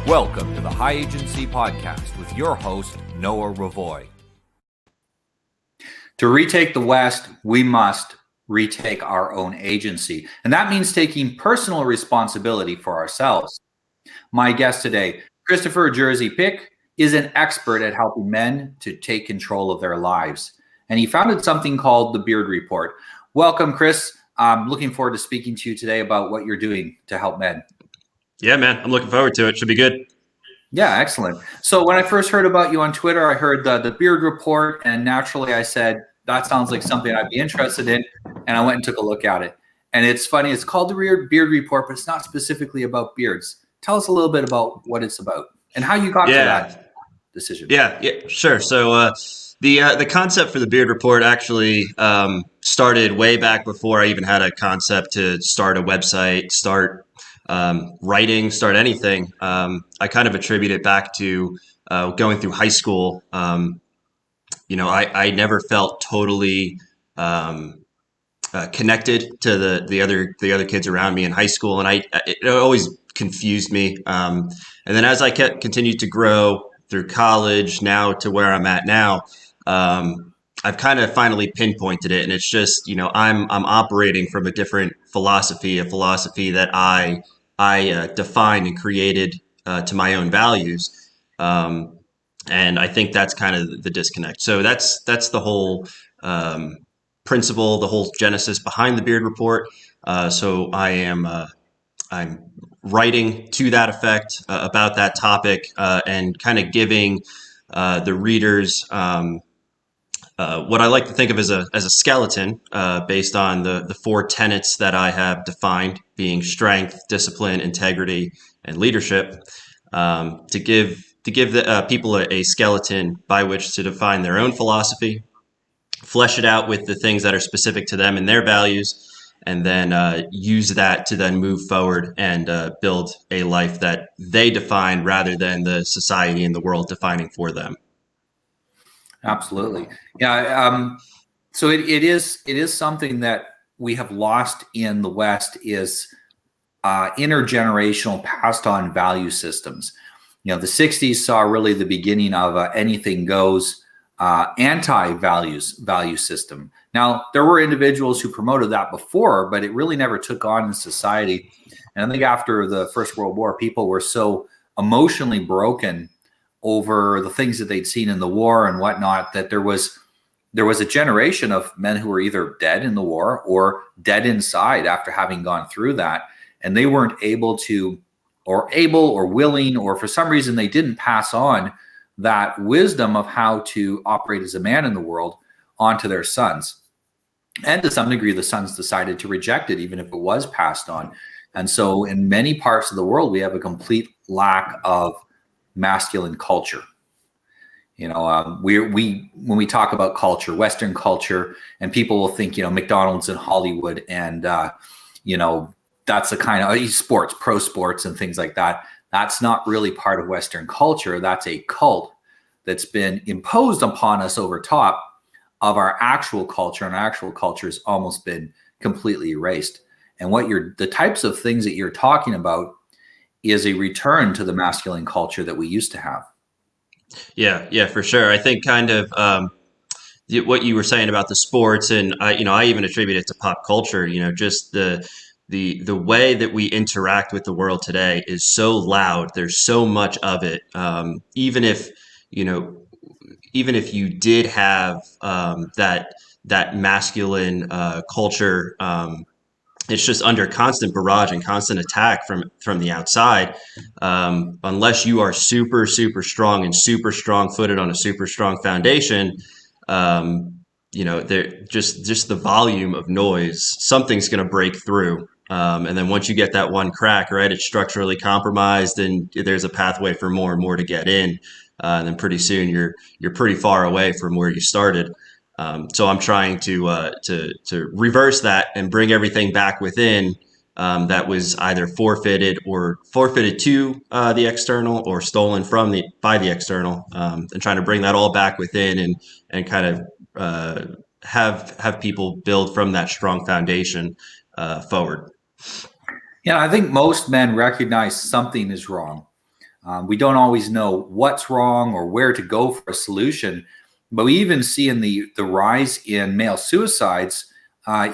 Welcome to the High Agency Podcast with your host, Noah Ravoy. To retake the West, we must retake our own agency. And that means taking personal responsibility for ourselves. My guest today, Christopher Jersey Pick, is an expert at helping men to take control of their lives. And he founded something called TheBeardReport. Welcome, Chris. I'm looking forward to speaking to you today about what you're doing to help men. Yeah, man, I'm looking forward to it. Should be good. Yeah, excellent. So when I first heard about you on Twitter, I heard the Beard Report, and naturally I said, that sounds like something I'd be interested in. And I went and took a look at it. And it's funny, it's called the Beard Report, but it's not specifically about beards. Tell us a little bit about what it's about and how you got to that decision. Yeah, sure. So the concept for the Beard Report actually started way back before I even had a concept to start a website, start writing, start anything. I kind of attribute it back to going through high school. I never felt totally connected to the other kids around me in high school, and it always confused me. And then as I continued to grow through college, now to where I'm at now, I've kind of finally pinpointed it, and it's just I'm operating from a different philosophy, a philosophy that I defined and created to my own values. And I think that's kind of the disconnect. So that's the whole principle, the whole genesis behind the Beard Report. So I'm writing to that effect about that topic and kind of giving the readers what I like to think of as a skeleton based on the four tenets that I have defined, being strength, discipline, integrity, and leadership, to give the people a skeleton by which to define their own philosophy, flesh it out with the things that are specific to them and their values, and then use that to then move forward and build a life that they define rather than the society and the world defining for them. Absolutely. Yeah. So it is something that we have lost in the West is intergenerational passed on value systems. The 60s saw really the beginning of anything goes value system. Now, there were individuals who promoted that before, but it really never took on in society. And I think after the First World War, people were so emotionally broken over the things that they'd seen in the war and whatnot, that there was a generation of men who were either dead in the war or dead inside after having gone through that. And they weren't able or willing, or for some reason they didn't pass on that wisdom of how to operate as a man in the world onto their sons. And to some degree, the sons decided to reject it, even if it was passed on. And so in many parts of the world, we have a complete lack of masculine culture. When we talk about culture, Western culture, and people will think, McDonald's and Hollywood and, that's the kind of sports, pro sports and things like that. That's not really part of Western culture. That's a cult that's been imposed upon us over top of our actual culture, and our actual culture has almost been completely erased. And the types of things that you're talking about is a return to the masculine culture that we used to have. Yeah, for sure. I think kind of what you were saying about the sports, and I even attribute it to pop culture. Just the way that we interact with the world today is so loud. There's so much of it. Even if you did have that masculine culture, it's just under constant barrage and constant attack from the outside. Unless you are super, super strong and super strong footed on a super strong foundation, just the volume of noise, something's going to break through. And then once you get that one crack, right, it's structurally compromised, and there's a pathway for more and more to get in. And then pretty soon you're pretty far away from where you started. So I'm trying to reverse that and bring everything back within that was either forfeited to the external or stolen by the external, and trying to bring that all back within and kind of have people build from that strong foundation forward. Yeah, I think most men recognize something is wrong. We don't always know what's wrong or where to go for a solution. But we even see in the rise in male suicides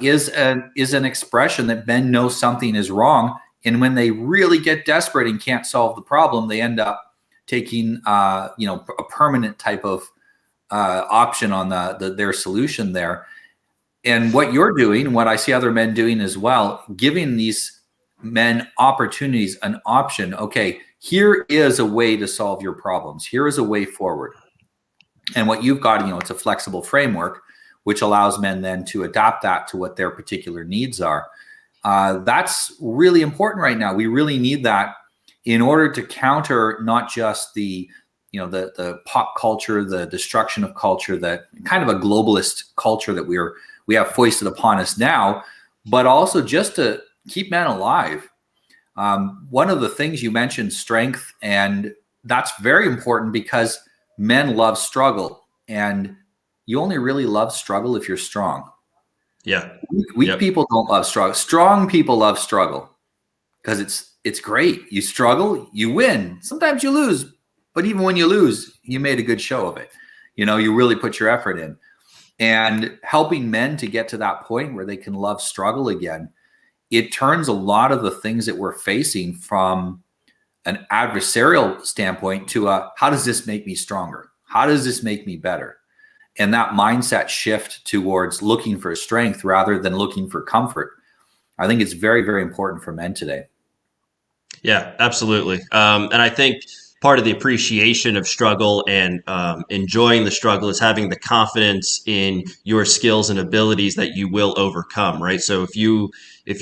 is an expression that men know something is wrong. And when they really get desperate and can't solve the problem, they end up taking a permanent type of option on their solution there. And what you're doing, what I see other men doing as well, giving these men opportunities, an option. Okay, here is a way to solve your problems. Here is a way forward. And what you've got, it's a flexible framework, which allows men then to adapt that to what their particular needs are. That's really important right now. We really need that in order to counter not just the pop culture, the destruction of culture, that kind of a globalist culture that we have foisted upon us now, but also just to keep men alive. One of the things you mentioned, strength, and that's very important because men love struggle, and you only really love struggle if you're strong. Yeah. Weak people don't love struggle. Strong people love struggle because it's great. You struggle, you win. Sometimes you lose, but even when you lose, you made a good show of it. You really put your effort in. And helping men to get to that point where they can love struggle again, it turns a lot of the things that we're facing from an adversarial standpoint to how does this make me stronger? How does this make me better? And that mindset shift towards looking for strength rather than looking for comfort, I think it's very, very important for men today. Yeah, absolutely. And I think part of the appreciation of struggle and enjoying the struggle is having the confidence in your skills and abilities that you will overcome, right? So if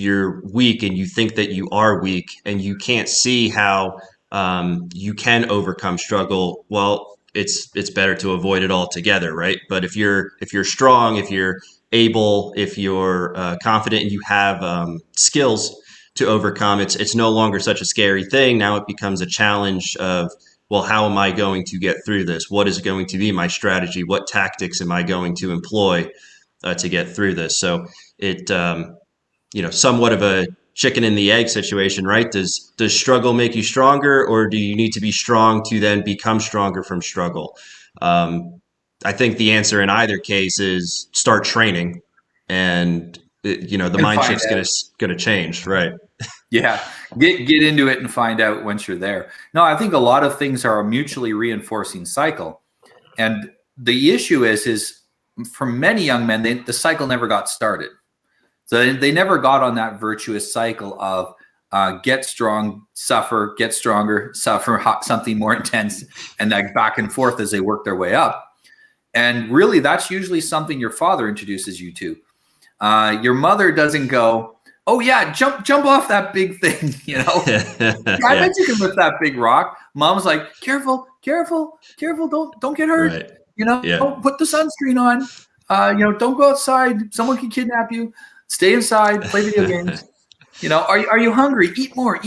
you're weak and you think that you are weak and you can't see how you can overcome struggle, well, it's better to avoid it altogether, right? But if you're strong, if you're able, if you're confident and you have skills to overcome, it's no longer such a scary thing. Now it becomes a challenge of, well, how am I going to get through this? What is going to be my strategy? What tactics am I going to employ to get through this? So it, somewhat of a chicken and the egg situation, right? Does struggle make you stronger, or do you need to be strong to then become stronger from struggle? I think the answer in either case is start training, and the mindset's gonna change, right? Yeah, get into it and find out once you're there. No, I think a lot of things are a mutually reinforcing cycle, and the issue is for many young men, the cycle never got started. So they never got on that virtuous cycle of get strong, suffer, get stronger, suffer, something more intense, and like back and forth as they work their way up. And really, that's usually something your father introduces you to. Your mother doesn't go, oh yeah, jump off that big thing, I bet you can lift that big rock. Mom's like, careful, don't get hurt. Right. Put the sunscreen on. Don't go outside. Someone can kidnap you. Stay inside, play video games. Are you hungry? Eat more.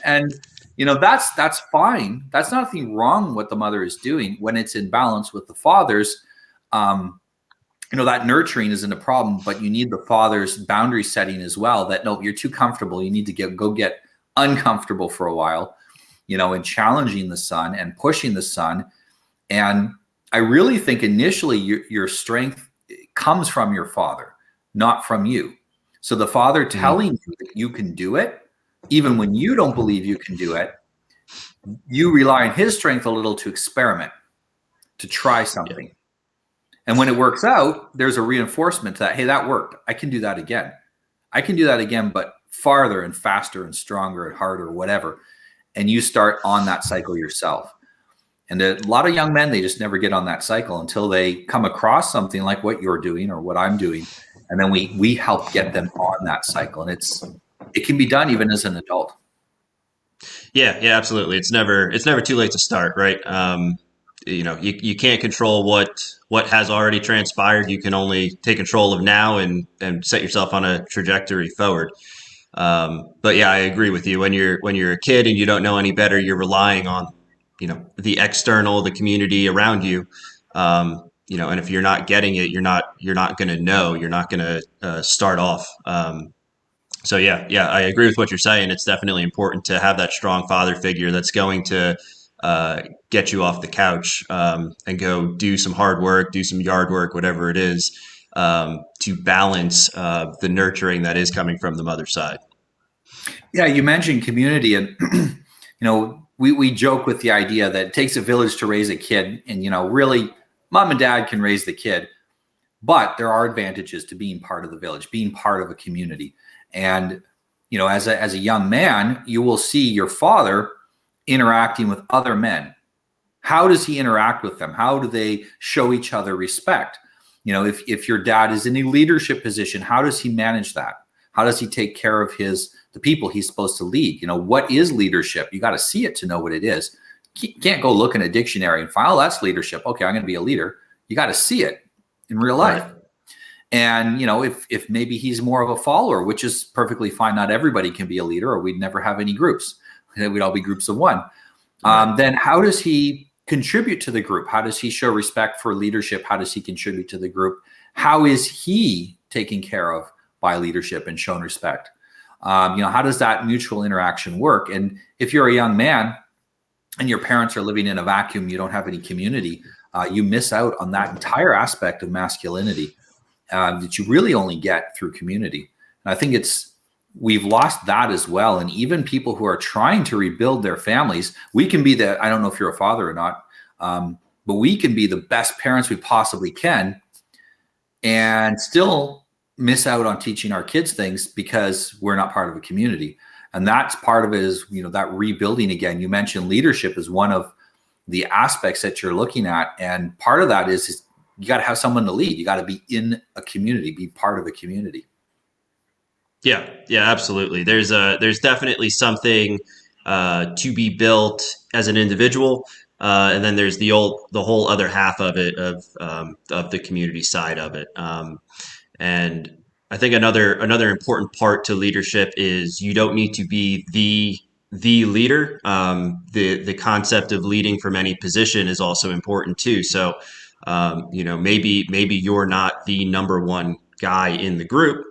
And that's fine. That's nothing wrong what the mother is doing when it's in balance with the father's. That nurturing isn't a problem, but you need the father's boundary setting as well. That no, you're too comfortable. You need to go get uncomfortable for a while, and challenging the son and pushing the son. And I really think initially your strength comes from your father, not from you. So the father telling you that you can do it, even when you don't believe you can do it, you rely on his strength a little to experiment, to try something. Yeah. And when it works out, there's a reinforcement that, hey, that worked. I can do that again. But farther and faster and stronger and harder, whatever. And you start on that cycle yourself. And a lot of young men, they just never get on that cycle until they come across something like what you're doing or what I'm doing. And then we help get them on that cycle. And it can be done even as an adult. Yeah, absolutely. It's never too late to start, right? You can't control what has already transpired. You can only take control of now and set yourself on a trajectory forward. But yeah, I agree with you. When you're a kid and you don't know any better, you're relying on, the external, the community around you. And if you're not getting it, you're not going to know, you're not going to start off. So yeah, I agree with what you're saying. It's definitely important to have that strong father figure that's going to get you off the couch and go do some hard work, do some yard work, whatever it is, to balance the nurturing that is coming from the mother's side. Yeah, you mentioned community, and we joke with the idea that it takes a village to raise a kid, and really, mom and dad can raise the kid, but there are advantages to being part of the village, being part of a community. And as a young man, you will see your father interacting with other men. How does he interact with them? How do they show each other respect? If your dad is in a leadership position, how does he manage that? How does he take care of the people he's supposed to lead? What is leadership? You got to see it to know what it is. You can't go look in a dictionary and find, oh, that's leadership. Okay, I'm going to be a leader. You got to see it in real life. Right. And if maybe he's more of a follower, which is perfectly fine. Not everybody can be a leader, or we'd never have any groups. We'd all be groups of one. Right. Then how does he contribute to the group? How does he show respect for leadership? How does he contribute to the group? How is he taken care of by leadership and shown respect? How does that mutual interaction work? And if you're a young man and your parents are living in a vacuum, you don't have any community, you miss out on that entire aspect of masculinity that you really only get through community. And I think we've lost that as well. And even people who are trying to rebuild their families, we can be I don't know if you're a father or not, but we can be the best parents we possibly can and still miss out on teaching our kids things because we're not part of a community. And that's part of it is, that rebuilding again. You mentioned leadership is one of the aspects that you're looking at. And part of that is you got to have someone to lead. You got to be in a community, be part of a community. Yeah, absolutely. There's definitely something to be built as an individual, and then there's the whole other half of it of the community side of it. And I think another important part to leadership is you don't need to be the leader. The concept of leading from any position is also important too. So maybe you're not the number one guy in the group.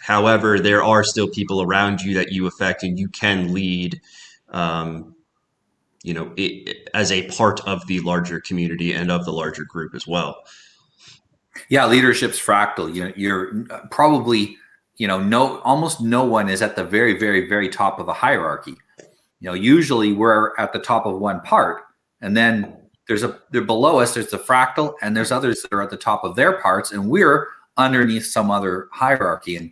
However, there are still people around you that you affect, and you can lead, as a part of the larger community and of the larger group as well. Yeah, leadership's fractal. You're probably, almost no one is at the very, very, very top of a hierarchy. Usually we're at the top of one part, and then they're below us. There's the fractal, and there's others that are at the top of their parts, and we're underneath some other hierarchy. And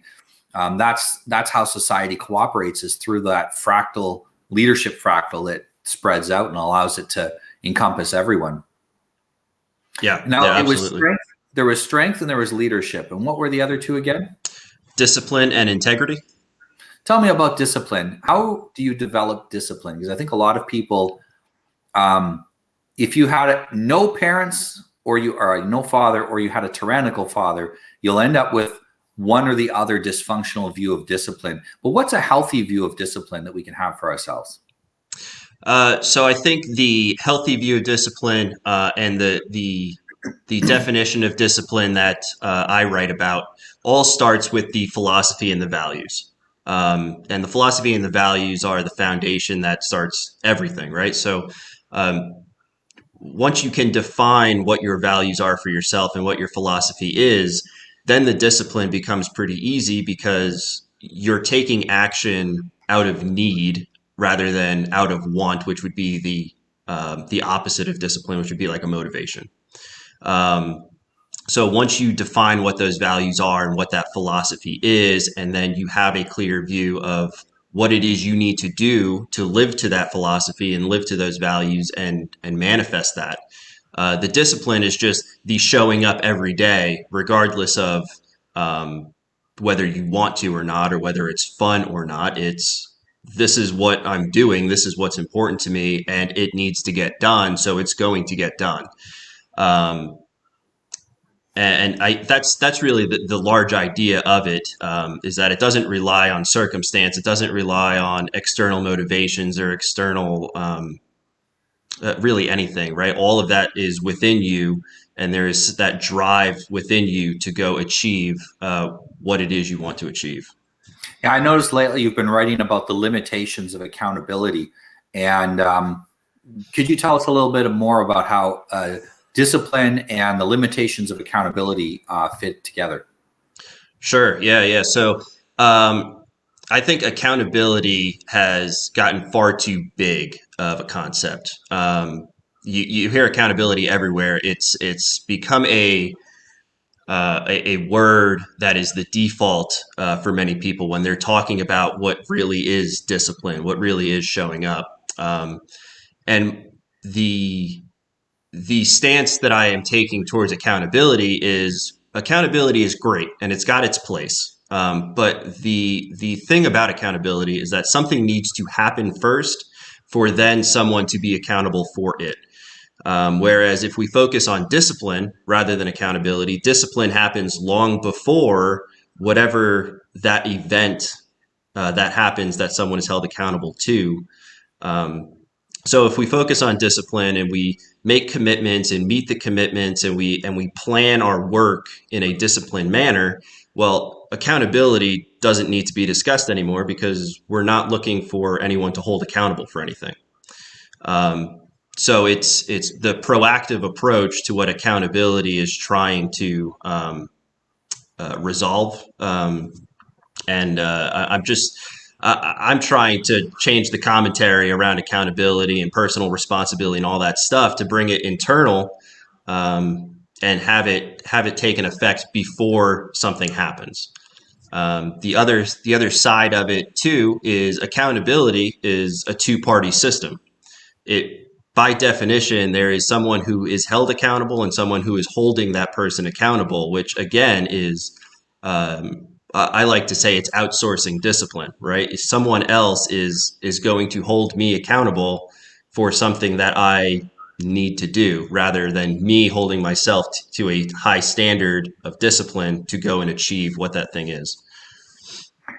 that's how society cooperates, is through that fractal leadership fractal that spreads out and allows it to encompass everyone. Yeah. Now it was strength. There was strength and there was leadership. And what were the other two again? Discipline and integrity. Tell me about discipline. How do you develop discipline? Because I think a lot of people, if you had no parents or no father, or you had a tyrannical father, you'll end up with one or the other dysfunctional view of discipline. But what's a healthy view of discipline that we can have for ourselves? So I think the healthy view of discipline and the definition of discipline that I write about all starts with the philosophy and the values. And the philosophy and the values are the foundation that starts everything, right? So once you can define what your values are for yourself and what your philosophy is, then the discipline becomes pretty easy because you're taking action out of need rather than out of want, which would be the opposite of discipline, which would be like a motivation. So once you define what those values are and what that philosophy is, and then you have a clear view of what it is you need to do to live to that philosophy and live to those values and manifest that. The discipline is just the showing up every day, regardless of whether you want to or not, or whether it's fun or not. This is what I'm doing. This is what's important to me, and it needs to get done. So it's going to get done. That's really the large idea of it, is that it doesn't rely on circumstance. It doesn't rely on external motivations or external, really anything, right? All of that is within you, and there is that drive within you to go achieve what it is you want to achieve. Yeah, I noticed lately you've been writing about the limitations of accountability. And could you tell us a little bit more about how discipline and the limitations of accountability fit together? Sure. Yeah. Yeah. So, I think accountability has gotten far too big of a concept. You hear accountability everywhere. It's become a word that is the default for many people when they're talking about what really is discipline, what really is showing up. And the the stance that I am taking towards accountability is great and it's got its place. But the thing about accountability is that something needs to happen first for then someone to be accountable for it. Whereas if we focus on discipline rather than accountability, discipline happens long before whatever that event that happens that someone is held accountable to. Um, so if we focus on discipline and we make commitments and meet the commitments and we plan our work in a disciplined manner, well, accountability doesn't need to be discussed anymore because we're not looking for anyone to hold accountable for anything. So it's the proactive approach to what accountability is trying to resolve. I'm trying to change the commentary around accountability and personal responsibility and all that stuff to bring it internal, and have it take an effect before something happens. The other side of it too is accountability is a two-party system. It By definition, there is someone who is held accountable and someone who is holding that person accountable, which again is, I like to say it's outsourcing discipline, right? Someone else is going to hold me accountable for something that I need to do rather than me holding myself to a high standard of discipline to go and achieve what that thing is.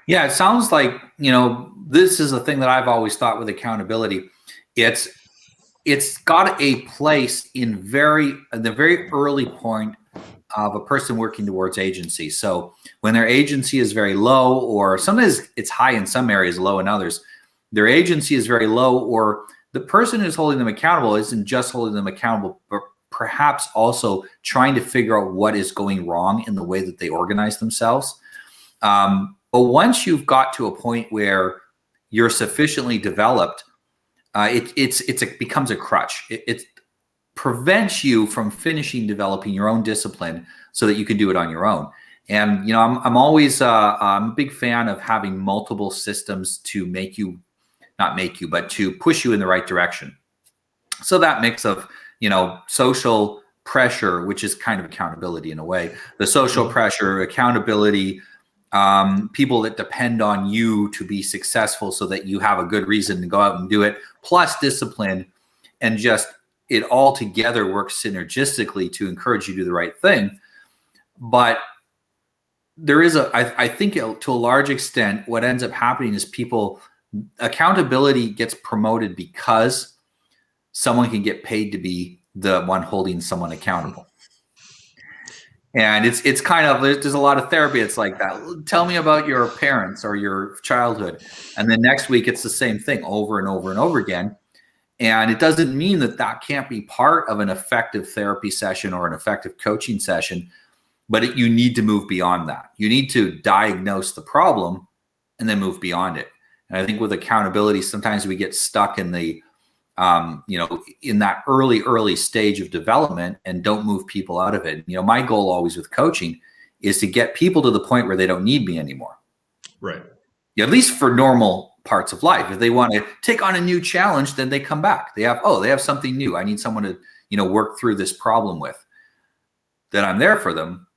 Yeah, it sounds like, this is a thing that I've always thought with accountability. It's got a place in the very early point of a person working towards agency. So when their agency is very low, or sometimes it's high in some areas, low in others, their agency is very low, or the person who's holding them accountable isn't just holding them accountable, but perhaps also trying to figure out what is going wrong in the way that they organize themselves. But once you've got to a point where you're sufficiently developed, it becomes a crutch. It prevents you from finishing developing your own discipline so that you can do it on your own. And I'm always I'm a big fan of having multiple systems to not make you, but to push you in the right direction. So that mix of social pressure, which is kind of accountability in a way, the social pressure, accountability, people that depend on you to be successful so that you have a good reason to go out and do it, plus discipline, and just it all together works synergistically to encourage you to do the right thing. But there is I think to a large extent, what ends up happening is accountability gets promoted because someone can get paid to be the one holding someone accountable. And it's kind of, there's a lot of therapy. It's like that. Tell me about your parents or your childhood. And then next week, it's the same thing over and over and over again. And it doesn't mean that can't be part of an effective therapy session or an effective coaching session, but you need to move beyond that. You need to diagnose the problem and then move beyond it. And I think with accountability, sometimes we get stuck in the in that early stage of development and don't move people out of it. My goal always with coaching is to get people to the point where they don't need me anymore. Right. At least for normal parts of life. If they want to take on a new challenge, then they come back. They have something new. I need someone to, work through this problem with. Then I'm there for them,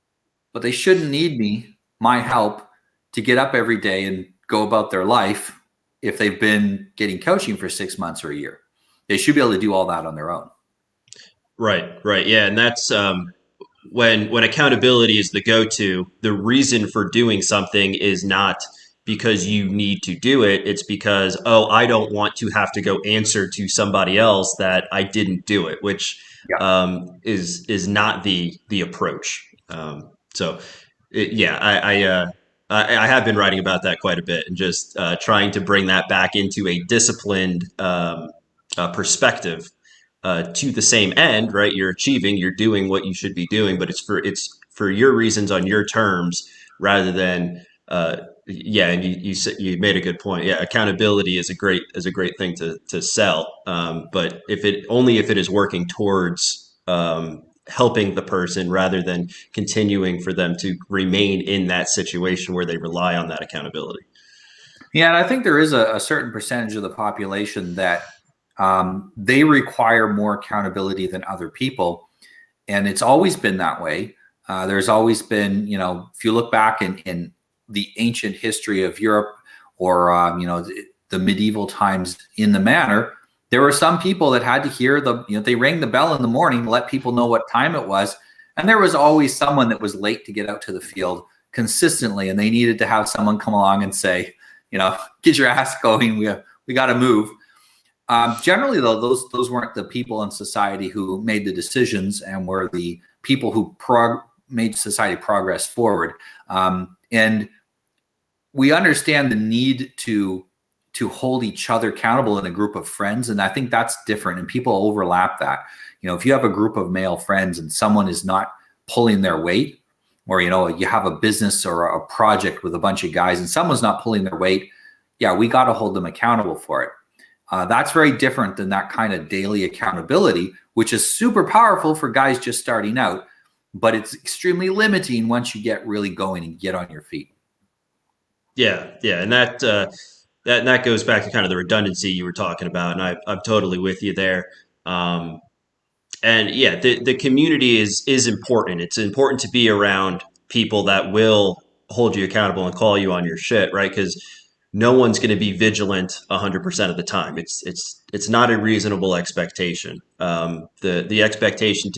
but they shouldn't need my help to get up every day and go about their life if they've been getting coaching for 6 months or a year. They should be able to do all that on their own. Right. Yeah. And that's when accountability is the go-to, the reason for doing something is not because you need to do it. It's because, I don't want to have to go answer to somebody else that I didn't do it, which is not the approach. I have been writing about that quite a bit, and just trying to bring that back into a disciplined perspective to the same end, right? You're achieving, you're doing what you should be doing, but it's for your reasons on your terms rather than yeah. And you made a good point. Yeah, accountability is a great thing to sell, but if it is working towards helping the person rather than continuing for them to remain in that situation where they rely on that accountability. Yeah, and I think there is a certain percentage of the population that they require more accountability than other people, and it's always been that way. There's always been, if you look back in the ancient history of Europe, or the medieval times in the manor, there were some people that had to hear they rang the bell in the morning, let people know what time it was, and there was always someone that was late to get out to the field consistently, and they needed to have someone come along and say, get your ass going. We got to move. Generally, though, those weren't the people in society who made the decisions and were the people who made society progress forward. And we understand the need to hold each other accountable in a group of friends, and I think that's different. And people overlap that. If you have a group of male friends and someone is not pulling their weight, or you have a business or a project with a bunch of guys and someone's not pulling their weight, yeah, we got to hold them accountable for it. That's very different than that kind of daily accountability, which is super powerful for guys just starting out, but it's extremely limiting once you get really going and get on your feet. Yeah, and that goes back to kind of the redundancy you were talking about, and I'm totally with you there. And yeah, the community is important. It's important to be around people that will hold you accountable and call you on your shit, right? Because no one's going to be vigilant 100% of the time. It's not a reasonable expectation. The expectation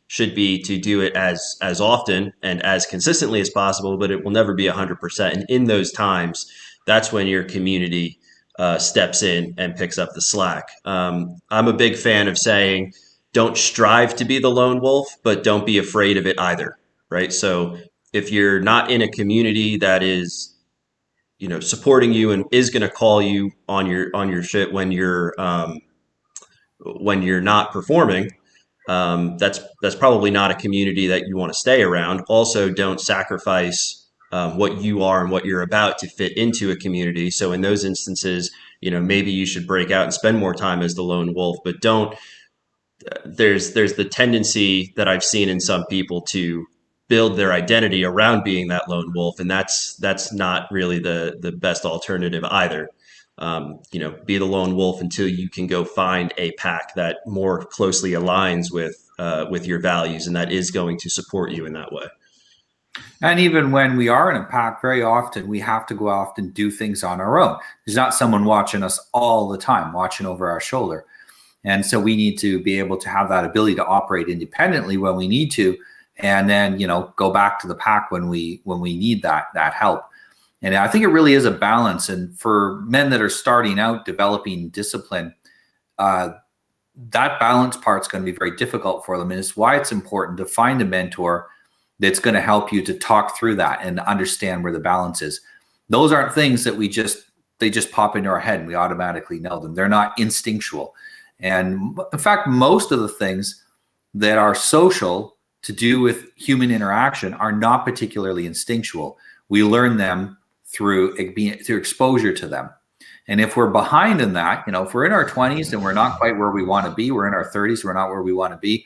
should be to do it as often and as consistently as possible, but it will never be 100%. And in those times, that's when your community steps in and picks up the slack. I'm a big fan of saying, don't strive to be the lone wolf, but don't be afraid of it either, right? So if you're not in a community that is, supporting you and is going to call you on your shit when you're not performing, that's probably not a community that you want to stay around. Also, don't sacrifice what you are and what you're about to fit into a community. So in those instances, maybe you should break out and spend more time as the lone wolf, but don't. There's the tendency that I've seen in some people to build their identity around being that lone wolf, and that's not really the best alternative either. Be the lone wolf until you can go find a pack that more closely aligns with your values, and that is going to support you in that way. And even when we are in a pack, very often we have to go off and do things on our own. There's not someone watching us all the time, watching over our shoulder. And so we need to be able to have that ability to operate independently when we need to, and then go back to the pack when we need that help. And I think it really is a balance. And for men that are starting out developing discipline, that balance part's going to be very difficult for them. And it's why it's important to find a mentor that's going to help you to talk through that and understand where the balance is. Those aren't things that they just pop into our head and we automatically know them. They're not instinctual. And in fact, most of the things that are social to do with human interaction are not particularly instinctual. We learn them through exposure to them. And if we're behind in that, if we're in our 20s and we're not quite where we want to be, we're in our 30s, we're not where we want to be,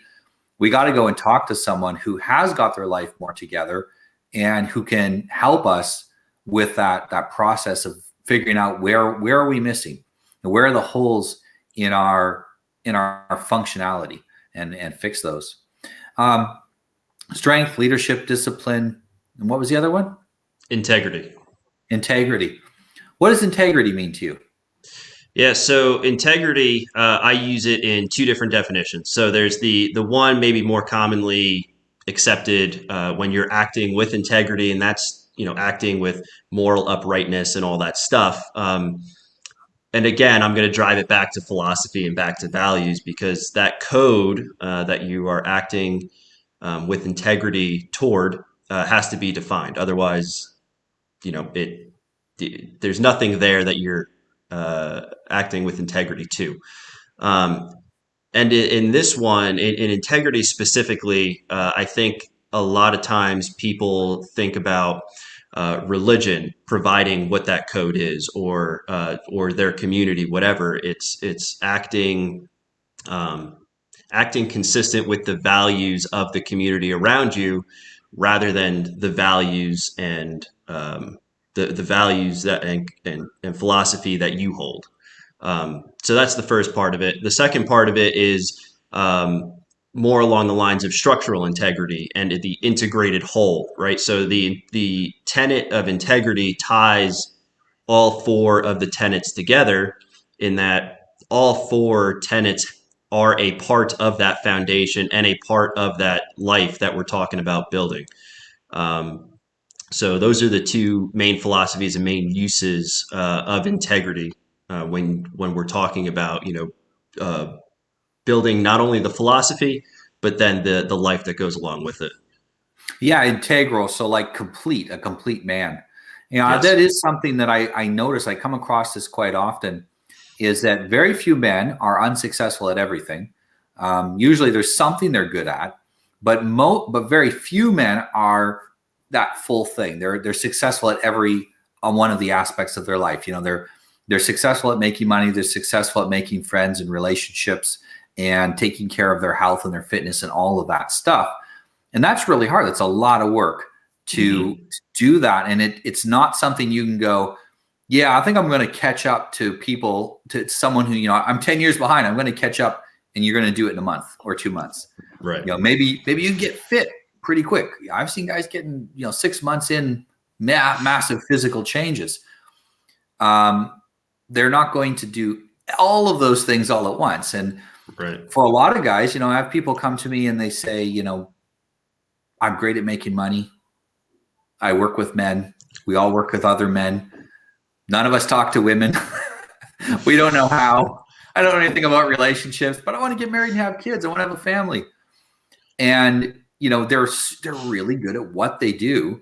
we got to go and talk to someone who has got their life more together and who can help us with that process of figuring out where are we missing and where are the holes in our functionality, and fix those. Strength, leadership, discipline, and what was the other one? Integrity. What does integrity mean to you? Yeah, so integrity, I use it in two different definitions. So there's the one maybe more commonly accepted when you're acting with integrity, and that's acting with moral uprightness and all that stuff. And again, I'm going to drive it back to philosophy and back to values, because that code that you are acting with integrity toward has to be defined. Otherwise, there's nothing there that you're acting with integrity to. And in this one, in integrity specifically, I think a lot of times people think about religion providing what that code is, or their community, whatever. It's acting consistent with the values of the community around you, rather than the values and the values that and philosophy that you hold. So that's the first part of it. The second part of it is more along the lines of structural integrity and the integrated whole, right? So the tenet of integrity ties all four of the tenets together, in that all four tenets are a part of that foundation and a part of that life that we're talking about building. So those are the two main philosophies and main uses of integrity when we're talking about building not only the philosophy but then the life that goes along with it. Yeah, integral. So like a complete man. Yes. That is something that I notice. I come across this quite often, is that very few men are unsuccessful at everything. Usually there's something they're good at, but very few men are that full thing. They're successful at on one of the aspects of their life. They're successful at making money. They're successful at making friends and relationships and taking care of their health and their fitness and all of that stuff. And that's really hard. That's a lot of work to do that. And it's not something you can go, yeah, I think I'm going to catch up to someone who, I'm 10 years behind. I'm going to catch up, and you're going to do it in a month or 2 months. Right. Maybe you can get fit pretty quick. I've seen guys getting, 6 months in, massive physical changes. They're not going to do all of those things all at once. And right. For a lot of guys, I have people come to me and they say, I'm great at making money. I work with men. We all work with other men. None of us talk to women. We don't know how. I don't know anything about relationships, but I want to get married and have kids. I want to have a family. And, they're really good at what they do,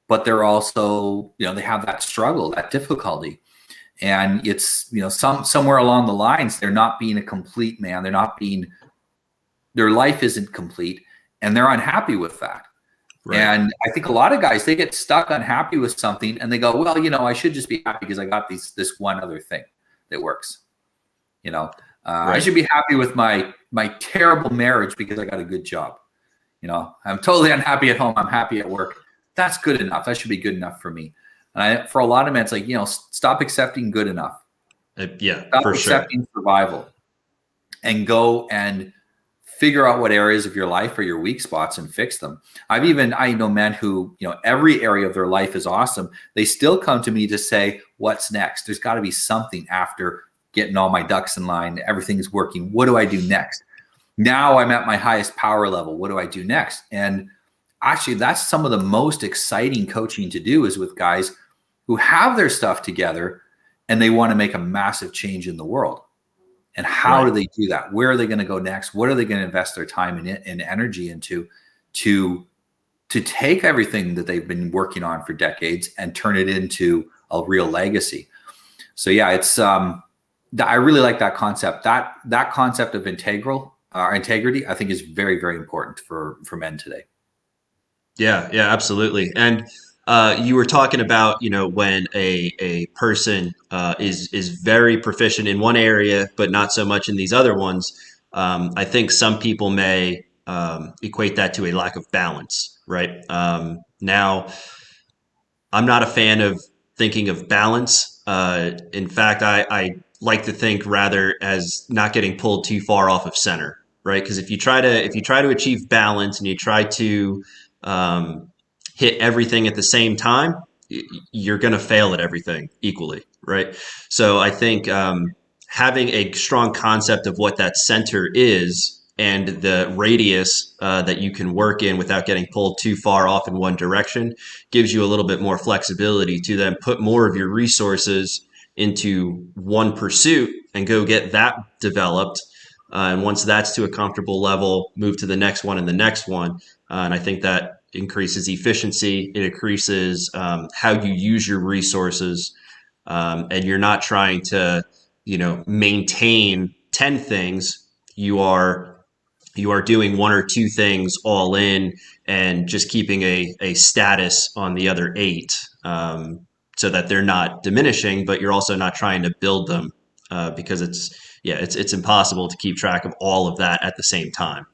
but they're also, they have that struggle, that difficulty. And it's, somewhere along the lines, they're not being a complete man. Their life isn't complete, and they're unhappy with that. Right. And I think a lot of guys, they get stuck unhappy with something and they go, well, I should just be happy because I got this one other thing that works. Right. I should be happy with my terrible marriage because I got a good job. I'm totally unhappy at home. I'm happy at work. That's good enough. That should be good enough for me. And for a lot of men, it's like, stop accepting good enough. Yeah, stop for accepting survival, and go and figure out what areas of your life are your weak spots and fix them. I know men who, every area of their life is awesome. They still come to me to say, what's next? There's got to be something after getting all my ducks in line. Everything is working. What do I do next? Now I'm at my highest power level. What do I do next? And actually, that's some of the most exciting coaching to do, is with guys who have their stuff together and they want to make a massive change in the world. And how do they do that? Where are they going to go next? What are they going to invest their time and energy into to take everything that they've been working on for decades and turn it into a real legacy? So yeah, it's I really like that concept. That concept of integrity, I think, is very, very important for men today. Yeah, absolutely. And you were talking about, when a person is very proficient in one area, but not so much in these other ones. I think some people may equate that to a lack of balance, right? Now, I'm not a fan of thinking of balance. In fact, I like to think rather as not getting pulled too far off of center, right? Because if you try to achieve balance and you try to hit everything at the same time, you're going to fail at everything equally, right? So I think having a strong concept of what that center is and the radius that you can work in without getting pulled too far off in one direction gives you a little bit more flexibility to then put more of your resources into one pursuit and go get that developed. And once that's to a comfortable level, move to the next one and the next one. And I think that increases efficiency. It increases how you use your resources, and you're not trying to, maintain 10 things. You are doing one or two things all in and just keeping a status on the other eight, so that they're not diminishing, but you're also not trying to build them, because it's impossible to keep track of all of that at the same time.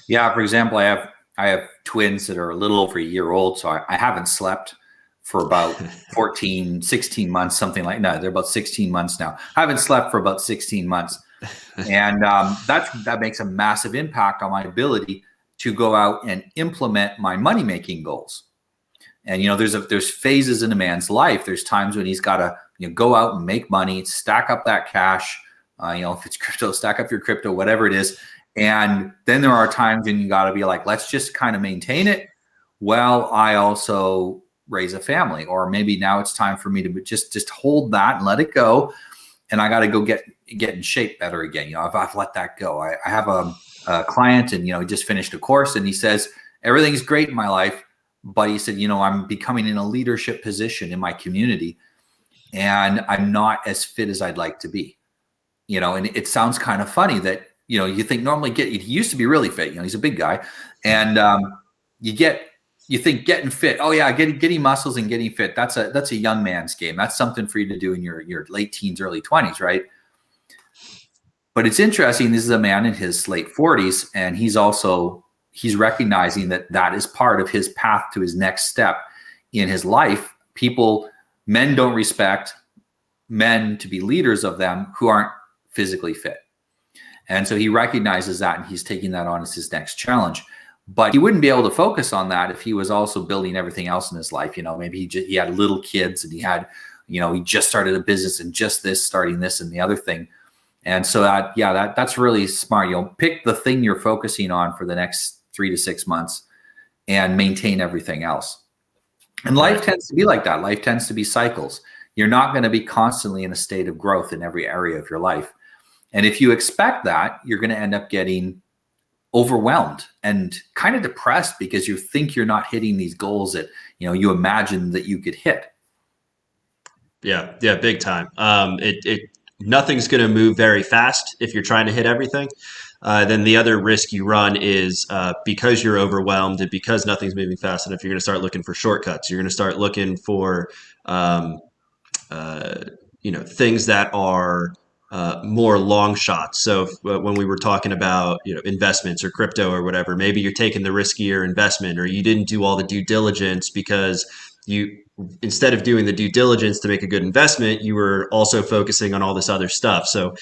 Yeah. For example, I have twins that are a little over a year old. So I haven't slept for about 14, 16 months, something like that. They're about 16 months now. I haven't slept for about 16 months. And that makes a massive impact on my ability to go out and implement my money-making goals. And, there's phases in a man's life. There's times when he's got to go out and make money, stack up that cash. If it's crypto, stack up your crypto, whatever it is. And then there are times when you got to be like, let's just kind of maintain it. Well, I also raise a family, or maybe now it's time for me to just hold that and let it go. And I got to go get in shape better again. I've let that go. I have a client, and, he just finished a course, and he says, everything's great in my life. But he said, I'm becoming in a leadership position in my community, and I'm not as fit as I'd like to be. And it sounds kind of funny that, you think normally he used to be really fit. He's a big guy, and you think getting fit. Oh yeah, getting muscles and getting fit. That's a young man's game. That's something for you to do in your late teens, early 20s, right? But it's interesting. This is a man in his late 40s, and he's recognizing that is part of his path to his next step in his life. Men don't respect men to be leaders of them who aren't physically fit. And so he recognizes that, and he's taking that on as his next challenge. But he wouldn't be able to focus on that if he was also building everything else in his life. Maybe he had little kids, and he had, he just started a business, and just starting this and the other thing. And so that's really smart. Pick the thing you're focusing on for the next 3 to 6 months and maintain everything else. And life tends to be like that. Life tends to be cycles. You're not going to be constantly in a state of growth in every area of your life. And if you expect that, you're going to end up getting overwhelmed and kind of depressed because you think you're not hitting these goals that, you imagine that you could hit. Yeah, big time. Nothing's going to move very fast if you're trying to hit everything. Then the other risk you run is, because you're overwhelmed and because nothing's moving fast enough, you're going to start looking for shortcuts. You're going to start looking for, things that are more long shots. So when we were talking about, investments or crypto or whatever, maybe you're taking the riskier investment, or you didn't do all the due diligence because instead of doing the due diligence to make a good investment, you were also focusing on all this other stuff. So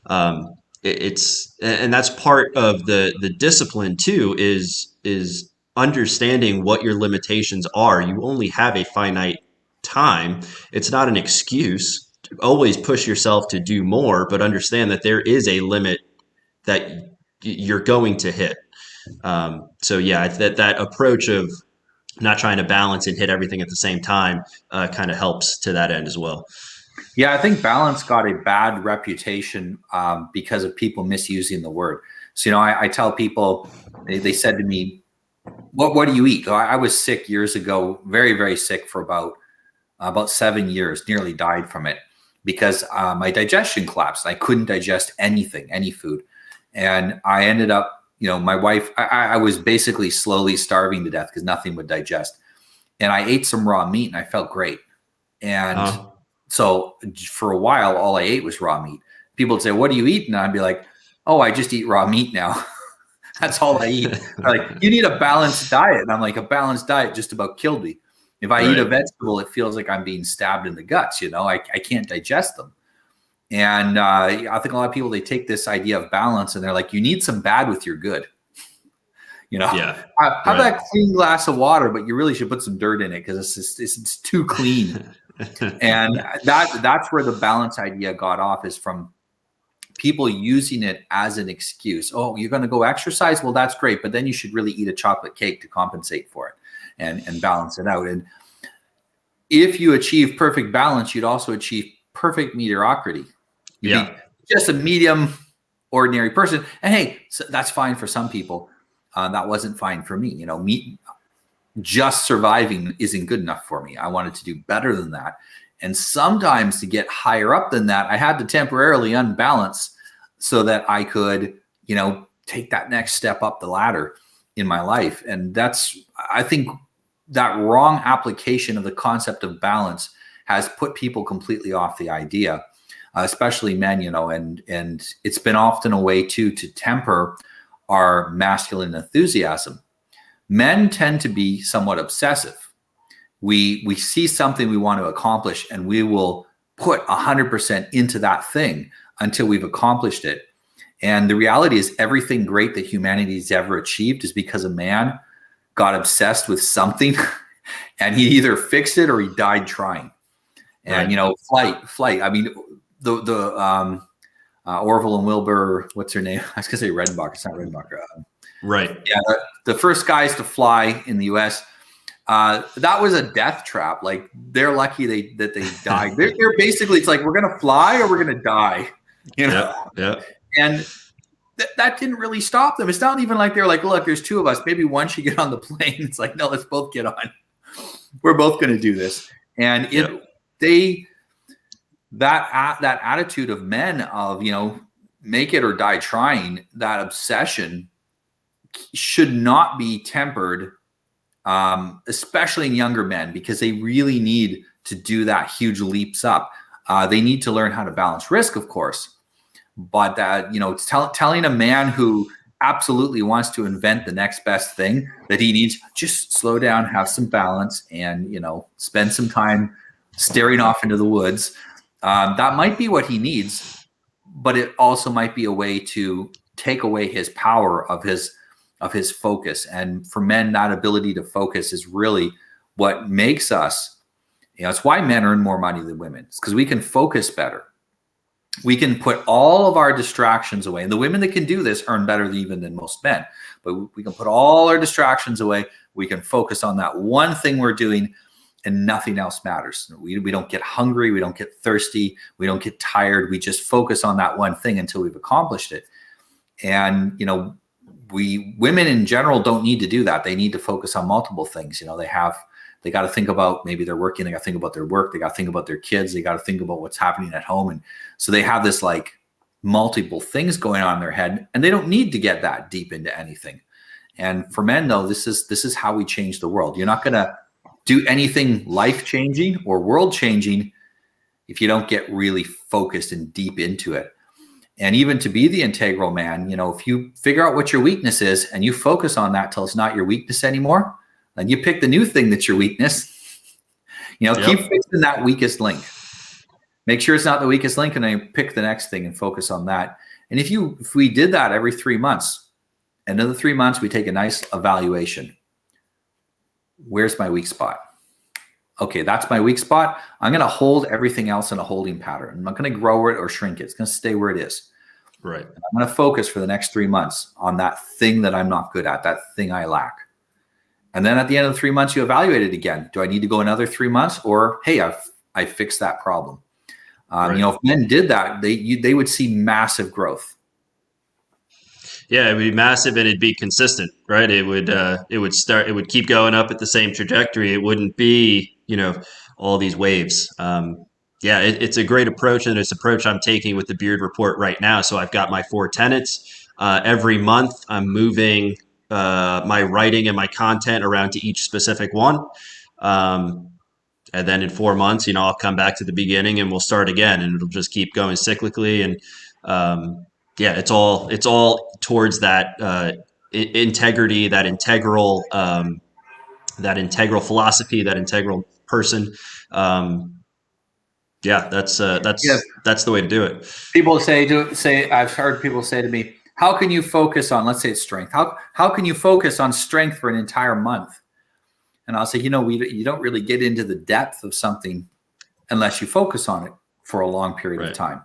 and that's part of the discipline too, is understanding what your limitations are. You only have a finite time. It's not an excuse. Always push yourself to do more, but understand that there is a limit that you're going to hit. That approach of not trying to balance and hit everything at the same time kind of helps to that end as well. Yeah, I think balance got a bad reputation because of people misusing the word. So, I tell people, they said to me, what do you eat? I was sick years ago, very, very sick for about 7 years, nearly died from it because my digestion collapsed. I couldn't digest anything, any food. And I ended up, my wife, I was basically slowly starving to death because nothing would digest. And I ate some raw meat and I felt great. And so for a while, all I ate was raw meat. People would say, what do you eat? And I'd be like, oh, I just eat raw meat now. That's all I eat. Like, you need a balanced diet. And I'm like, a balanced diet just about killed me. If I eat a vegetable, it feels like I'm being stabbed in the guts. I can't digest them. And I think a lot of people, they take this idea of balance and they're like, you need some bad with your good. Have that clean glass of water, but you really should put some dirt in it because it's too clean. And that's where the balance idea got off, is from people using it as an excuse. Oh, you're going to go exercise? Well, that's great. But then you should really eat a chocolate cake to compensate for it and balance it out. And if you achieve perfect balance, you'd also achieve perfect mediocrity. You'd be just a medium, ordinary person. And hey, so that's fine for some people. That wasn't fine for me. just surviving isn't good enough for me. I wanted to do better than that. And sometimes to get higher up than that, I had to temporarily unbalance so that I could, take that next step up the ladder in my life. And I think that wrong application of the concept of balance has put people completely off the idea, especially men, and it's been often a way to temper our masculine enthusiasm. Men tend to be somewhat obsessive. We see something we want to accomplish and we will put 100% into that thing until we've accomplished it. And the reality is everything great that humanity's ever achieved is because a man got obsessed with something and he either fixed it or he died trying. And, flight. I mean, the Orville and Wilbur, what's her name? I was going to say Redenbacher. It's not Redenbacher. Right. Yeah. The first guys to fly in the U.S., that was a death trap. Like, they're lucky that they died. They're basically, it's like, we're going to fly or we're going to die. Yeah. And that didn't really stop them. It's not even like they're like, look, there's two of us. Maybe one should get on the plane. It's like, no, let's both get on. We're both going to do this. And that attitude of men of, make it or die trying, that obsession should not be tempered, especially in younger men, because they really need to do that huge leaps up. They need to learn how to balance risk, of course. But that, telling a man who absolutely wants to invent the next best thing that he needs just slow down, have some balance, and spend some time staring off into the woods. That might be what he needs, but it also might be a way to take away his power of his focus. And for men, that ability to focus is really what makes us. It's why men earn more money than women. It's because we can focus better. We can put all of our distractions away. And the women that can do this earn better even than most men. But we can put all our distractions away. We can focus on that one thing we're doing and nothing else matters. We don't get hungry. We don't get thirsty. We don't get tired. We just focus on that one thing until we've accomplished it. And, women in general don't need to do that. They need to focus on multiple things. They got to think about, maybe they're working, they got to think about their work, they got to think about their kids, they got to think about what's happening at home. And so they have this like multiple things going on in their head, and they don't need to get that deep into anything. And for men, though, this is how we change the world. You're not going to do anything life-changing or world-changing if you don't get really focused and deep into it. And even to be the integral man, if you figure out what your weakness is and you focus on that till it's not your weakness anymore, then you pick the new thing that's your weakness. Keep fixing that weakest link. Make sure it's not the weakest link, and then pick the next thing and focus on that. And if we did that every 3 months, end of the 3 months, we take a nice evaluation. Where's my weak spot? Okay, that's my weak spot. I'm going to hold everything else in a holding pattern. I'm not going to grow it or shrink it. It's going to stay where it is. Right. I'm going to focus for the next 3 months on that thing that I'm not good at, that thing I lack. And then at the end of the 3 months, you evaluate it again. Do I need to go another 3 months? Or, hey, I fixed that problem. Right. If men did that, they would see massive growth. Yeah, it would be massive, and it'd be consistent, right? It would keep going up at the same trajectory. It wouldn't be, all these waves. It's a great approach, and it's an approach I'm taking with the Beard Report right now. So I've got my 4 tenets. Every month, I'm moving my writing and my content around to each specific one. And then in 4 months, I'll come back to the beginning and we'll start again, and it'll just keep going cyclically. And it's all towards that integrity, that integral philosophy, that integral person. That's the way to do it. People say I've heard people say to me, how can you focus on, let's say it's strength. How can you focus on strength for an entire month? And I'll say, you don't really get into the depth of something unless you focus on it for a long period of time.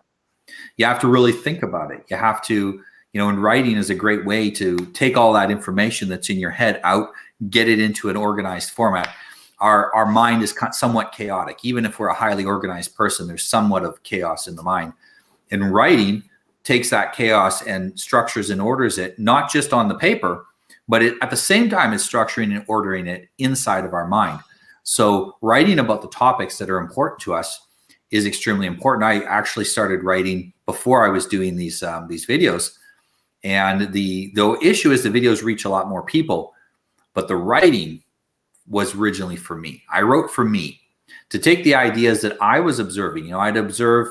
You have to really think about it. You have to, and writing is a great way to take all that information that's in your head out, get it into an organized format. Our mind is somewhat chaotic. Even if we're a highly organized person, there's somewhat of chaos in the mind. And writing takes that chaos and structures and orders it, not just on the paper, but at the same time, it's structuring and ordering it inside of our mind. So writing about the topics that are important to us is extremely important. I actually started writing before I was doing these videos. And the issue is the videos reach a lot more people, but the writing was originally for me. I wrote for me to take the ideas that I was observing. You know, I'd observe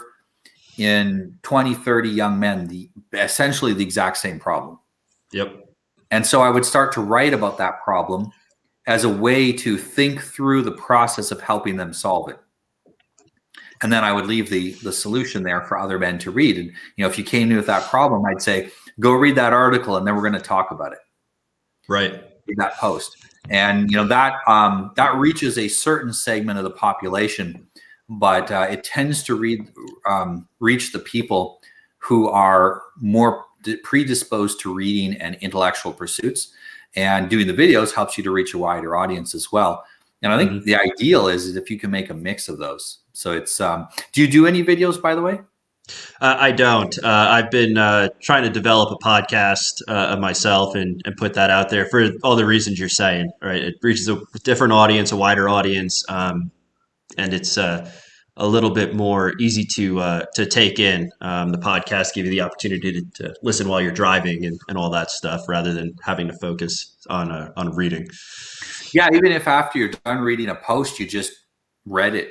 in 20, 30 young men, essentially the exact same problem. Yep. And so I would start to write about that problem as a way to think through the process of helping them solve it. And then I would leave the solution there for other men to read. And, you know, if you came to me with that problem, I'd say, go read that article and then we're going to talk about it. Right. Read that post. And, you know, that reaches a certain segment of the population, but it tends to reach the people who are more predisposed to reading and intellectual pursuits. And doing the videos helps you to reach a wider audience as well. And I think the ideal is if you can make a mix of those. So it's, do you do any videos, by the way? I don't. I've been trying to develop a podcast of myself and put that out there for all the reasons you're saying, right? It reaches a different audience, a wider audience. And it's a little bit more easy to take in. The podcast give you the opportunity to listen while you're driving and all that stuff, rather than having to focus on reading. Yeah, even if after you're done reading a post, you just read it.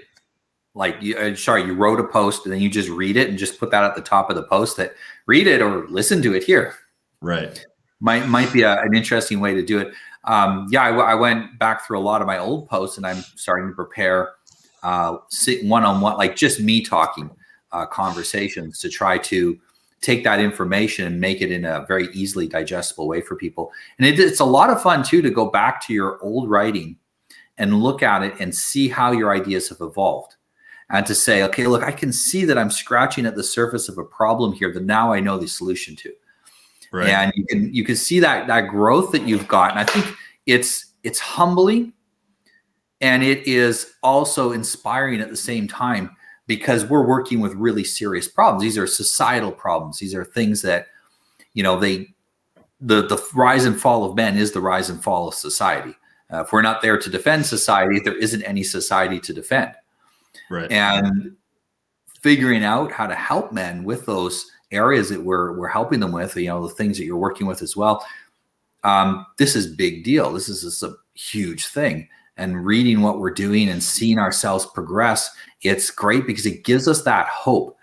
Like, you wrote a post and then you just read it and just put that at the top of the post that read it or listen to it here. Right. Might be an interesting way to do it. I went back through a lot of my old posts and I'm starting to prepare one-on-one, like just me talking conversations to try to take that information and make it in a very easily digestible way for people. And it's a lot of fun too to go back to your old writing and look at it and see how your ideas have evolved. And to say, okay, look, I can see that I'm scratching at the surface of a problem here that now I know the solution to. Right. And you can see that growth that you've got. And I think it's humbling and it is also inspiring at the same time, because we're working with really serious problems. These are societal problems. These are things that, you know, the rise and fall of men is the rise and fall of society. If we're not there to defend society, there isn't any society to defend. Right. And figuring out how to help men with those areas that we're helping them with, you know, the things that you're working with as well. This is big deal. This is just a huge thing. And reading what we're doing and seeing ourselves progress, it's great because it gives us that hope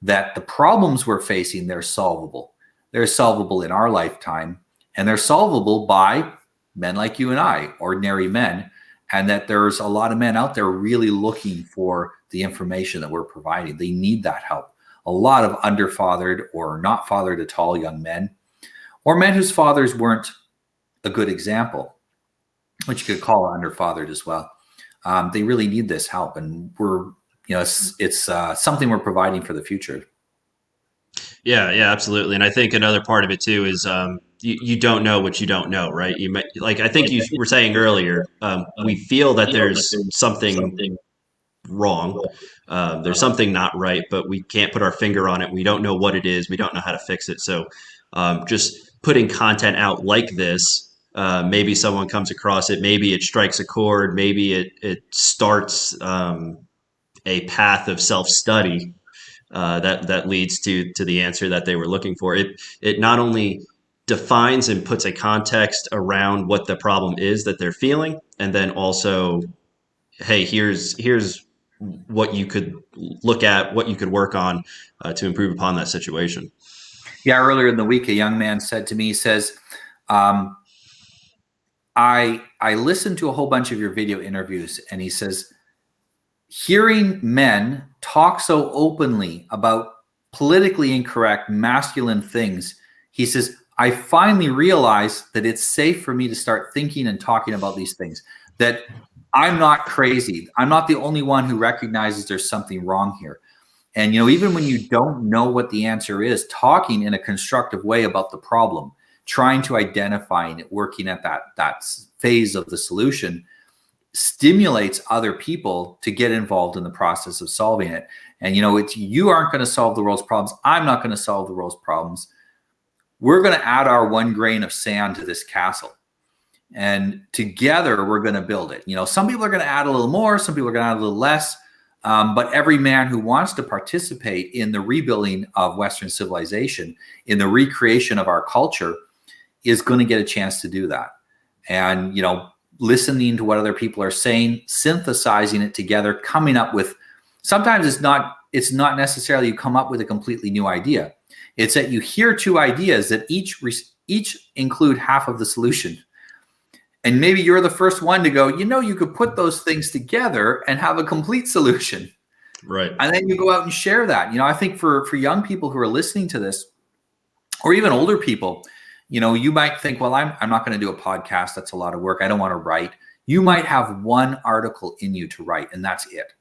that the problems we're facing, they're solvable. They're solvable in our lifetime, and they're solvable by men like you and I, ordinary men, and that there's a lot of men out there really looking for the information that we're providing. They need that help. A lot of underfathered or not fathered at all young men, or men whose fathers weren't a good example, which you could call underfathered as well. They really need this help, and it's something we're providing for the future. Yeah, absolutely. And I think another part of it too is you don't know what you don't know, right? I think you were saying earlier, we feel that there's something wrong. There's something not right, but we can't put our finger on it. We don't know what it is. We don't know how to fix it. So just putting content out like this, maybe someone comes across it, maybe it strikes a chord, maybe it starts a path of self-study that leads to the answer that they were looking for. It not only defines and puts a context around what the problem is that they're feeling, and then also, hey, here's what you could look at, what you could work on to improve upon that situation. Yeah, earlier in the week, a young man said to me, he says, I listened to a whole bunch of your video interviews, and he says, hearing men talk so openly about politically incorrect masculine things, he says, I finally realized that it's safe for me to start thinking and talking about these things, that I'm not crazy. I'm not the only one who recognizes there's something wrong here. And, you know, even when you don't know what the answer is, talking in a constructive way about the problem, trying to identify and working at that phase of the solution stimulates other people to get involved in the process of solving it. And, you know, you aren't going to solve the world's problems. I'm not going to solve the world's problems. we're going to add our one grain of sand to this castle. And together we're going to build it. Some people are going to add a little more, some people are going to add a little less. But every man who wants to participate in the rebuilding of Western civilization, in the recreation of our culture, is going to get a chance to do that. And, listening to what other people are saying, synthesizing it together, coming up with, sometimes it's not necessarily you come up with a completely new idea. It's that you hear two ideas that each include half of the solution. And maybe you're the first one to go, you could put those things together and have a complete solution. Right. And then you go out and share that. I think for young people who are listening to this, or even older people, you might think, well, I'm not going to do a podcast. That's a lot of work. I don't want to write. You might have one article in you to write, and that's it.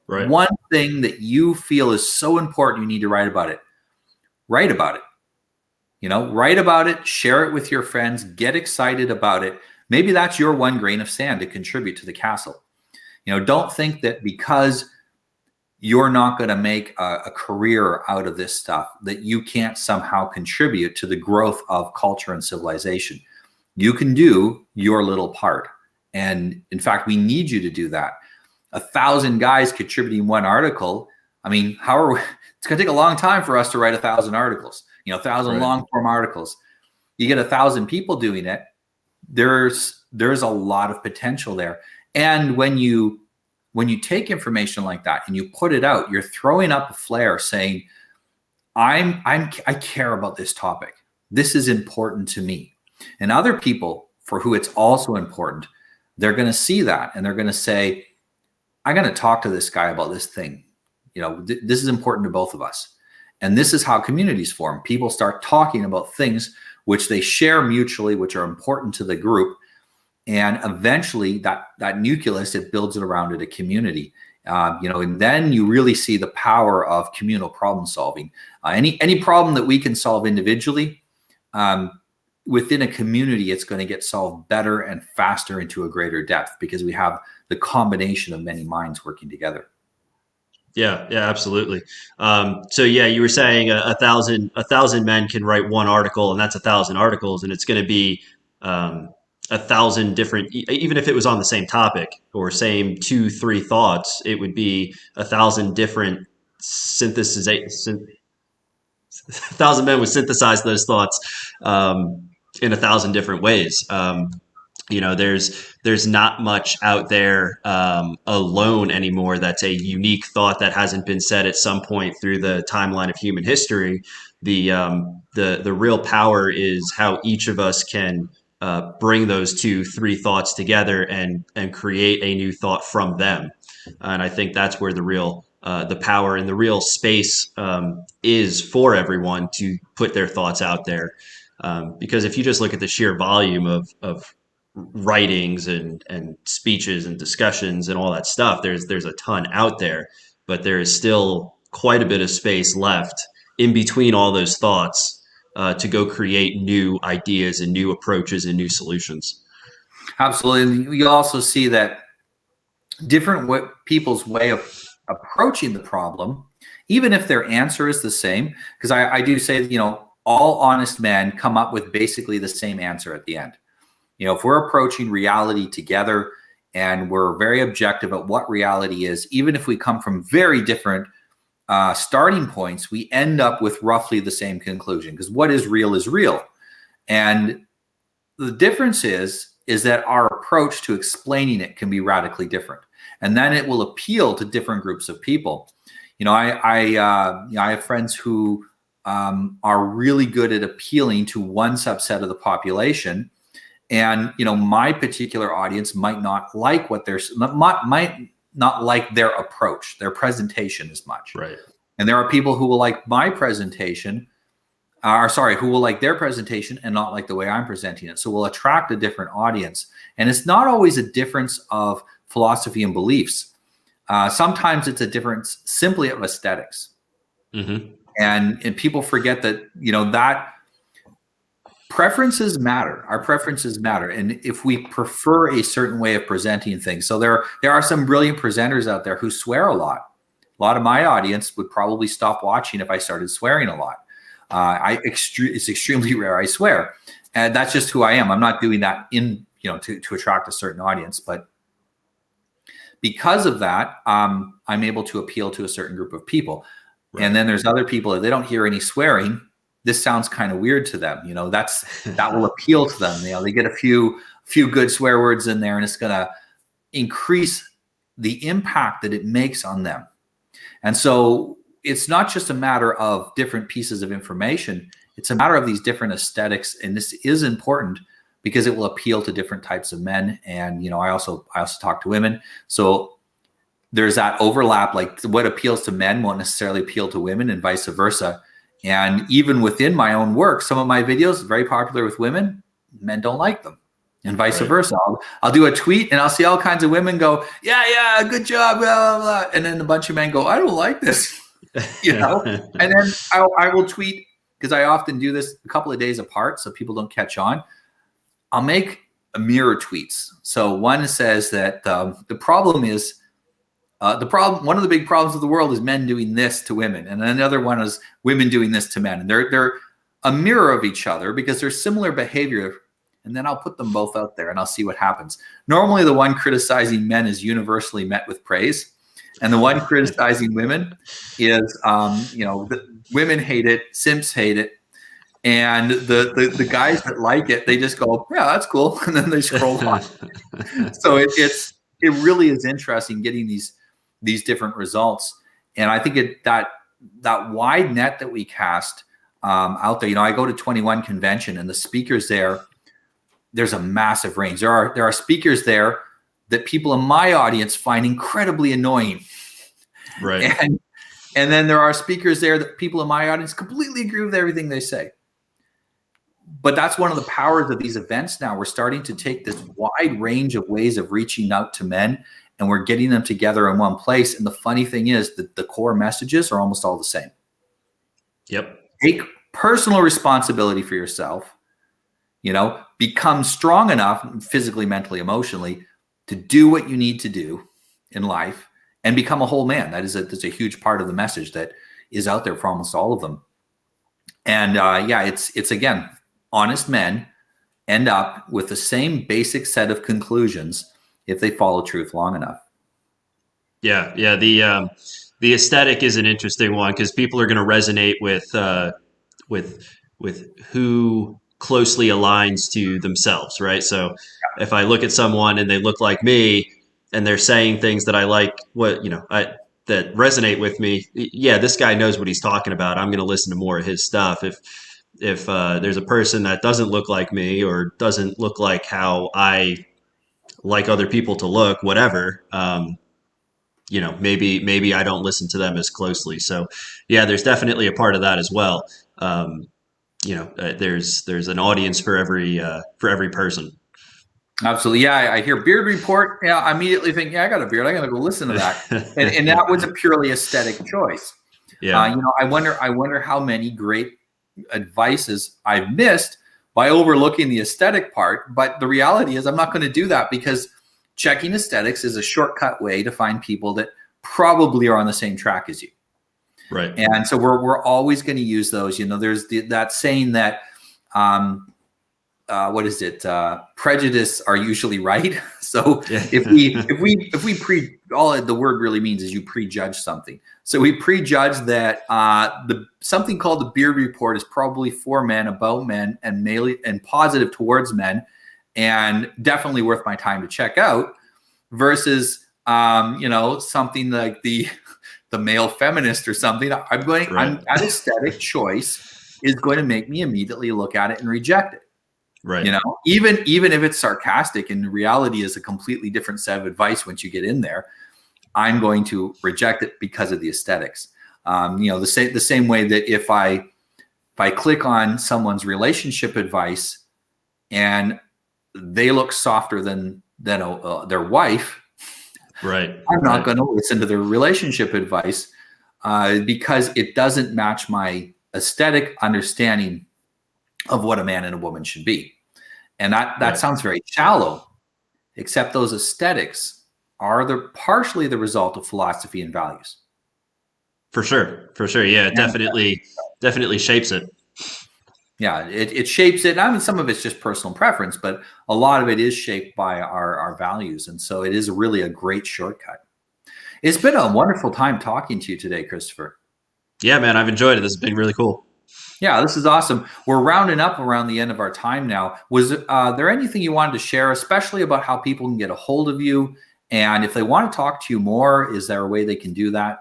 Right. One thing that you feel is so important, you need to write about it. Write about it. Write about it, share it with your friends, get excited about it. Maybe that's your one grain of sand to contribute to the castle. Don't think that because you're not going to make a career out of this stuff, that you can't somehow contribute to the growth of culture and civilization. You can do your little part. And in fact, we need you to do that. 1,000 guys contributing one article. I mean, it's going to take a long time for us to write 1,000 articles, 1,000 long form articles. You get 1,000 people doing it. There's a lot of potential there. And when you take information like that and you put it out, you're throwing up a flare saying, I care about this topic. This is important to me. And other people for who it's also important, they're going to see that and they're going to say, I'm going to talk to this guy about this thing. This is important to both of us. And this is how communities form. People start talking about things which they share mutually, which are important to the group. And eventually that nucleus, it builds it around it, a community. And then you really see the power of communal problem solving. Any problem that we can solve individually, within a community, it's going to get solved better and faster into a greater depth because we have the combination of many minds working together. Yeah, absolutely. So you were saying 1,000 men can write one article, and that's 1,000 articles, and it's going to be 1,000 different. Even if it was on the same topic or same 2-3 thoughts, it would be 1,000 different synthesis. 1,000 men would synthesize those thoughts in 1,000 different ways. There's not much out there alone anymore that's a unique thought that hasn't been said at some point through the timeline of human history. The real power is how each of us can bring those 2-3 thoughts together and create a new thought from them. And I think that's where the power and the real space is for everyone to put their thoughts out there. Because if you just look at the sheer volume of writings and speeches and discussions and all that stuff, there's a ton out there, but there is still quite a bit of space left in between all those thoughts to go create new ideas and new approaches and new solutions. Absolutely. You also see that different people's way of approaching the problem, even if their answer is the same, because I do say, all honest men come up with basically the same answer at the end. If we're approaching reality together and we're very objective at what reality is, even if we come from very different starting points, we end up with roughly the same conclusion, because what is real is real. And the difference is that our approach to explaining it can be radically different. And then it will appeal to different groups of people. I have friends who are really good at appealing to one subset of the population. And, my particular audience might not like might not like their approach, their presentation as much. Right. And there are people who will like my presentation, who will like their presentation and not like the way I'm presenting it. So we'll attract a different audience. And it's not always a difference of philosophy and beliefs. Sometimes it's a difference simply of aesthetics. Mm-hmm. And people forget that, that preferences matter. Our preferences matter. And if we prefer a certain way of presenting things, so there are some brilliant presenters out there who swear a lot. A lot of my audience would probably stop watching if I started swearing a lot. It's extremely rare, I swear. And that's just who I am. I'm not doing that to attract a certain audience, but because of that, I'm able to appeal to a certain group of people. Right. And then there's other people, if they don't hear any swearing, this sounds kind of weird to them. That will appeal to them. They get a few good swear words in there, and it's going to increase the impact that it makes on them. And so it's not just a matter of different pieces of information. It's a matter of these different aesthetics. And this is important because it will appeal to different types of men. And, I also talk to women. So there's that overlap, like what appeals to men won't necessarily appeal to women and vice versa. And even within my own work, some of my videos, very popular with women, men don't like them. And vice versa. I'll do a tweet and I'll see all kinds of women go, yeah, good job, blah, blah, blah. And then a bunch of men go, I don't like this, And then I will tweet, because I often do this a couple of days apart so people don't catch on. I'll make mirror tweets. So one says that the problem is, one of the big problems of the world is men doing this to women. And another one is women doing this to men. And they're a mirror of each other because there's similar behavior. And then I'll put them both out there and I'll see what happens. Normally, the one criticizing men is universally met with praise. And the one criticizing women is, the women hate it, simps hate it. And the guys that like it, they just go, yeah, that's cool. And then they scroll on. So it really is interesting getting these different results. And I think that wide net that we cast out there, I go to 21 convention and the speakers there's a massive range. There are speakers there that people in my audience find incredibly annoying. Right. And then there are speakers there that people in my audience completely agree with everything they say. But that's one of the powers of these events now. We're starting to take this wide range of ways of reaching out to men, and we're getting them together in one place. And the funny thing is that the core messages are almost all the same. Yep. Take personal responsibility for yourself. Become strong enough physically, mentally, emotionally to do what you need to do in life and become a whole man. That's a huge part of the message that is out there for almost all of them. And it's again, honest men end up with the same basic set of conclusions if they follow truth long enough. Yeah. The aesthetic is an interesting one because people are going to resonate with who closely aligns to themselves, right? So if I look at someone and they look like me and they're saying things that I like, that resonate with me, yeah, this guy knows what he's talking about. I'm going to listen to more of his stuff. If there's a person that doesn't look like me or doesn't look like how I like other people to look, whatever, maybe I don't listen to them as closely. So yeah, there's definitely a part of that as well. There's an audience for every person. Absolutely. Yeah. I hear Beard Report. Yeah. I immediately think, I got a beard. I got to go listen to that. and that was a purely aesthetic choice. Yeah. I wonder how many great advices I've missed by overlooking the aesthetic part. But the reality is I'm not going to do that because checking aesthetics is a shortcut way to find people that probably are on the same track as you. Right. And so we're always going to use those. There's that saying that, what is it? Prejudice are usually right. So if we all the word really means is you prejudge something. So we prejudge that something called the Beard Report is probably for men, about men, and male and positive towards men, and definitely worth my time to check out. Versus something like the male feminist or something. An aesthetic choice is going to make me immediately look at it and reject it. Right. Even if it's sarcastic and the reality is a completely different set of advice once you get in there, I'm going to reject it because of the aesthetics. The same way that if I click on someone's relationship advice and they look softer than their wife, right, I'm not going to listen to their relationship advice because it doesn't match my aesthetic understanding of what a man and a woman should be. And that sounds very shallow, except those aesthetics are partially the result of philosophy and values. For sure. Yeah, it definitely shapes it. Yeah, it shapes it. I mean, some of it's just personal preference, but a lot of it is shaped by our values. And so it is really a great shortcut. It's been a wonderful time talking to you today, Christopher. Yeah, man, I've enjoyed it. This has been really cool. Yeah, this is awesome. We're rounding up around the end of our time now. Was there anything you wanted to share, especially about how people can get a hold of you? And if they want to talk to you more, is there a way they can do that?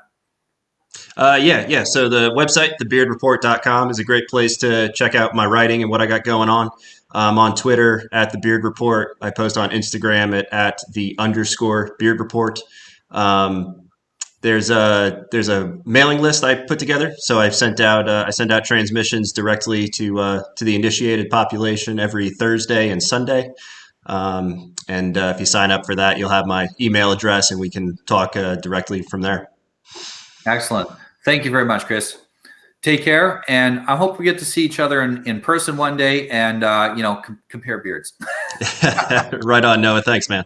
Yeah. So the website, TheBeardReport.com, is a great place to check out my writing and what I got going on. On Twitter at TheBeardReport. I post on Instagram at @the_BeardReport. There's a mailing list I put together, so I send out transmissions directly to the initiated population every Thursday and Sunday. And if you sign up for that, you'll have my email address, and we can talk directly from there. Excellent. Thank you very much, Chris. Take care, and I hope we get to see each other in person one day and compare beards. Right on, Noah. Thanks, man.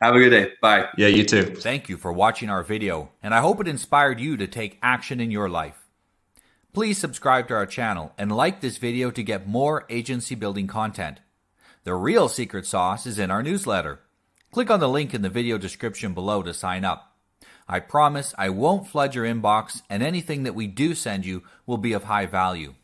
Have a good day. Bye. Yeah, you too. Thank you for watching our video, and I hope it inspired you to take action in your life. Please subscribe to our channel and like this video to get more agency building content. The real secret sauce is in our newsletter. Click on the link in the video description below to sign up. I promise I won't flood your inbox, and anything that we do send you will be of high value.